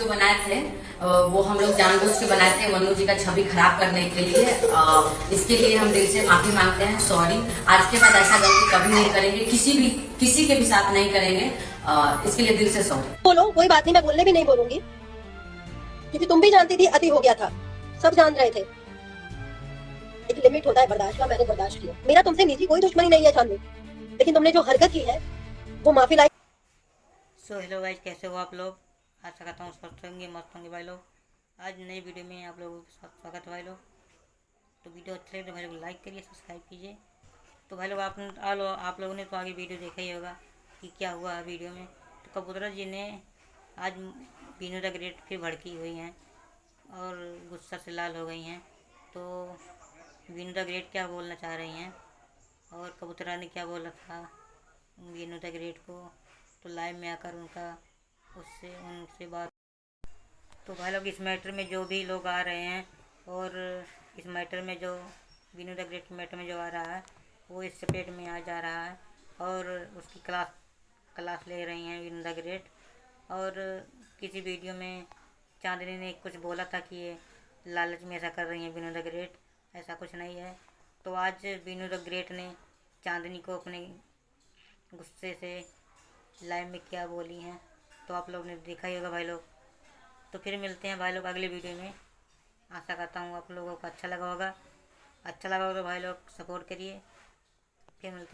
जो बनाए थे वो हम लोग जानबूझ के बनाए थे मनु जी का छवि खराब करने के लिए। इसके लिए हम दिल से माफी मांगते हैं, सॉरी। आज के बाद ऐसा गलती कभी नहीं करेंगे, किसी के भी साथ नहीं करेंगे। इसके लिए दिल से सॉरी। बोलो, कोई बात नहीं, मैं बोलने भी नहीं बोलूंगी, क्योंकि तुम भी जानती थी अति हो गया था, सब जान रहे थे। एक लिमिट होता है बर्दाश्त का, मैंने बर्दाश्त किया। मेरा तुमसे निजी कोई दुश्मनी नहीं है जानू, लेकिन तुमने जो हरकत की है वो माफी लायक। सो हेलो गाइज, कैसे हो आप लोग? आशा करता हूँ स्वस्थ होंगे, मस्त होंगे भाई लोग। आज नई वीडियो में आप लोगों का स्वागत है भाई लोग। तो वीडियो अच्छी लगे तो भाई लोग लाइक करिए, सब्सक्राइब कीजिए। तो भाई लोग आप लोगों ने तो आगे वीडियो देखा ही होगा कि क्या हुआ है वीडियो में। तो कबूतरा जी ने आज बीनू द ग्रेट फिर भड़की हुई हैं और गुस्सा से लाल हो गई हैं। तो बीनू द ग्रेट क्या बोलना चाह रही हैं और कबूतरा ने क्या बोला था बीनू द ग्रेट को, तो लाइव में आकर उनसे बात। तो भाई लोग, इस मैटर में जो भी लोग आ रहे हैं और इस मैटर में जो बीनू द ग्रेट मैटर में जो आ रहा है वो इस सपेट में आ जा रहा है और उसकी क्लास ले रही हैं बीनू द ग्रेट। और किसी वीडियो में चांदनी ने कुछ बोला था कि ये लालच में ऐसा कर रही हैं बीनू द ग्रेट, ऐसा कुछ नहीं है। तो आज बीनू द ग्रेट ने चांदनी को अपने गुस्से से लाइव में क्या बोली हैं तो आप लोग ने देखा ही होगा भाई लोग। तो फिर मिलते हैं भाई लोग अगले वीडियो में। आशा करता हूँ आप लोगों को अच्छा लगा होगा। अच्छा लगा हो तो भाई लोग सपोर्ट करिए। फिर मिलते हैं।